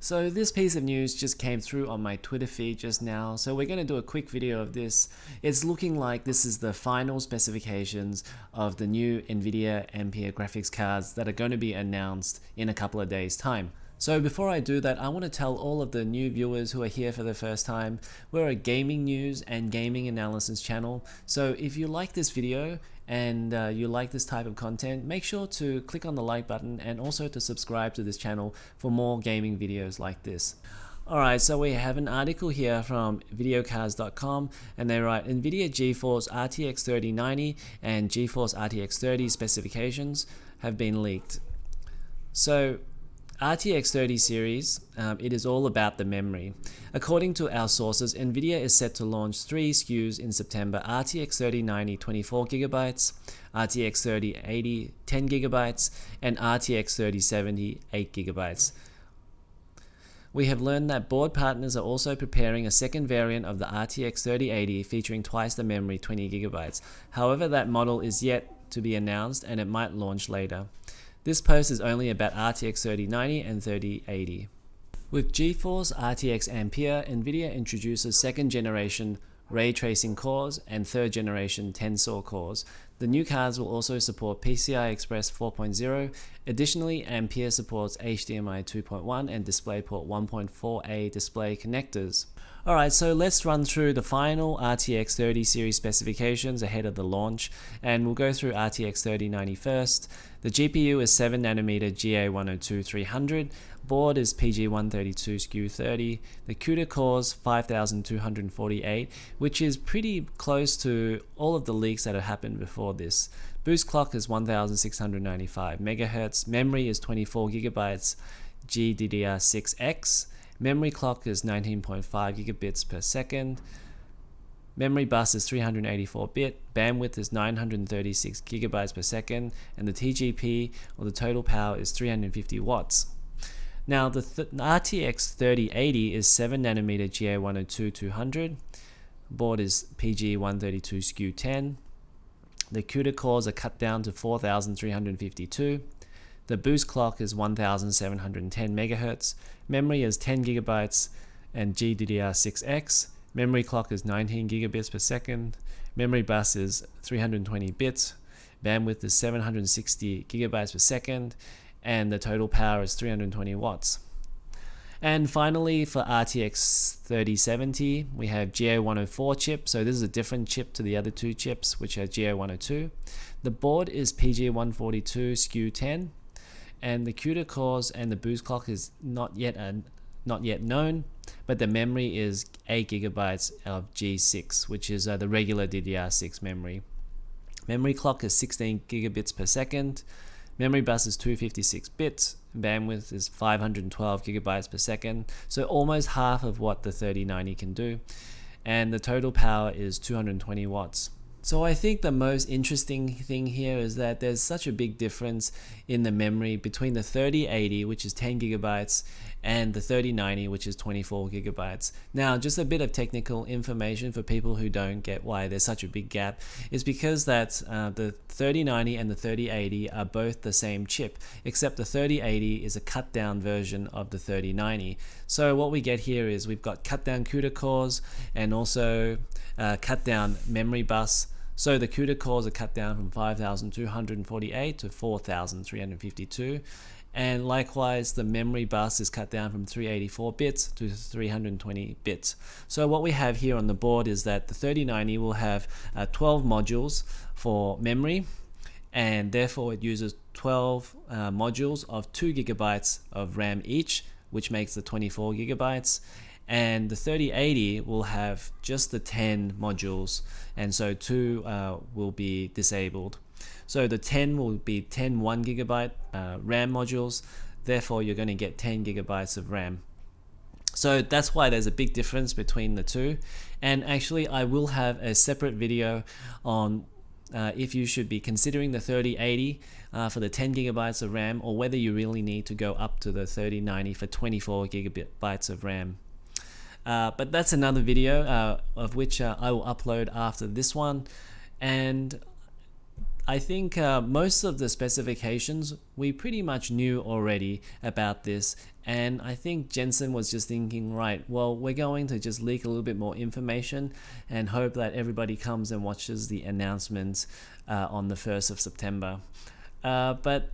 So this piece of news just came through on my Twitter feed just now, so we're going to do a quick video of this. It's looking like this is the final specifications of the new Nvidia Ampere graphics cards that are going to be announced in a couple of days' time. So before I do that, I want to tell all of the new viewers who are here for the first time, we're a gaming news and gaming analysis channel. So if you like this video and you like this type of content, make sure to click on the like button and also to subscribe to this channel for more gaming videos like this. Alright, so we have an article here from videocars.com and they write Nvidia GeForce RTX 3090 and GeForce RTX 30 specifications have been leaked. So RTX 30 series, it is all about the memory. According to our sources, Nvidia is set to launch 3 SKUs in September: RTX 3090 24GB, RTX 3080 10GB, and RTX 3070 8GB. We have learned that board partners are also preparing a second variant of the RTX 3080 featuring twice the memory, 20GB. However, that model is yet to be announced and it might launch later. This post is only about RTX 3090 and 3080. With GeForce RTX Ampere, Nvidia introduces second generation ray tracing cores and third generation Tensor cores. The new cards will also support PCI Express 4.0. Additionally, Ampere supports HDMI 2.1 and DisplayPort 1.4a display connectors. Alright, so let's run through the final RTX 30 series specifications ahead of the launch, and we'll go through RTX 3090 first. The GPU is 7nm GA102-300, board is PG132 SKU30, the CUDA cores 5248, which is pretty close to all of the leaks that have happened before this. Boost clock is 1695 MHz, memory is 24GB GDDR6X, memory clock is 19.5 gigabits per second, memory bus is 384-bit, bandwidth is 936 gigabytes per second, and the TGP, or the total power, is 350 watts. Now the RTX 3080 is 7nm GA102-200, board is PG132 SKU10, the CUDA cores are cut down to 4352, the boost clock is 1710 MHz, memory is 10 gigabytes and GDDR6X, memory clock is 19 gigabits per second, memory bus is 320 bits, bandwidth is 760 gigabytes per second, and the total power is 320 watts. And finally, for RTX 3070, we have GA104 chip. So this is a different chip to the other two chips, which are GA102. The board is PG142 SKU10, and the CUDA cores and the boost clock is not yet known, but the memory is 8 gigabytes of G6, which is the regular DDR6 memory. Memory clock is 16 gigabits per second. Memory bus is 256 bits, bandwidth is 512 gigabytes per second, so almost half of what the 3090 can do, and the total power is 220 watts. So I think the most interesting thing here is that there's such a big difference in the memory between the 3080, which is 10 gigabytes, and the 3090, which is 24 gigabytes. Now, just a bit of technical information for people who don't get why there's such a big gap is because that the 3090 and the 3080 are both the same chip, except the 3080 is a cut down version of the 3090. So what we get here is we've got cut down CUDA cores and also cut down memory bus. So the CUDA cores are cut down from 5248 to 4352, and likewise the memory bus is cut down from 384 bits to 320 bits. So what we have here on the board is that the 3090 will have 12 modules for memory, and therefore it uses 12 modules of 2 gigabytes of RAM each, which makes the 24 gigabytes. And the 3080 will have just the 10 modules, and so 2 will be disabled. So the 10 will be 10 1 gigabyte RAM modules, therefore you're going to get 10 gigabytes of RAM. So that's why there's a big difference between the two, and actually I will have a separate video on if you should be considering the 3080 for the 10 gigabytes of RAM, or whether you really need to go up to the 3090 for 24 gigabytes of RAM. But that's another video of which I will upload after this one. And I think most of the specifications we pretty much knew already about this, and I think Jensen was just thinking, right, well, we're going to just leak a little bit more information and hope that everybody comes and watches the announcements on the 1st of September. But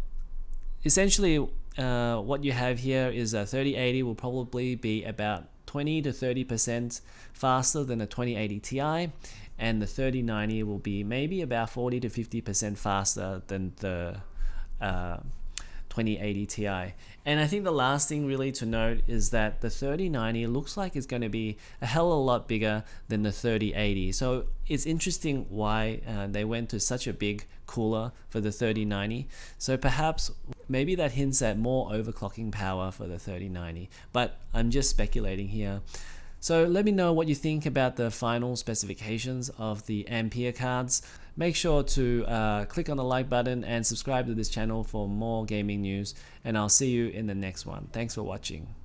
essentially, what you have here is a 3080 will probably be about 20 to 30% faster than a 2080 Ti, and the 3090 will be maybe about 40 to 50% faster than the 2080 Ti. And I think the last thing really to note is that the 3090 looks like it's going to be a hell of a lot bigger than the 3080. So it's interesting why they went to such a big cooler for the 3090. So perhaps maybe that hints at more overclocking power for the 3090, but I'm just speculating here. So let me know what you think about the final specifications of the Ampere cards. Make sure to click on the like button and subscribe to this channel for more gaming news, and I'll see you in the next one. Thanks for watching.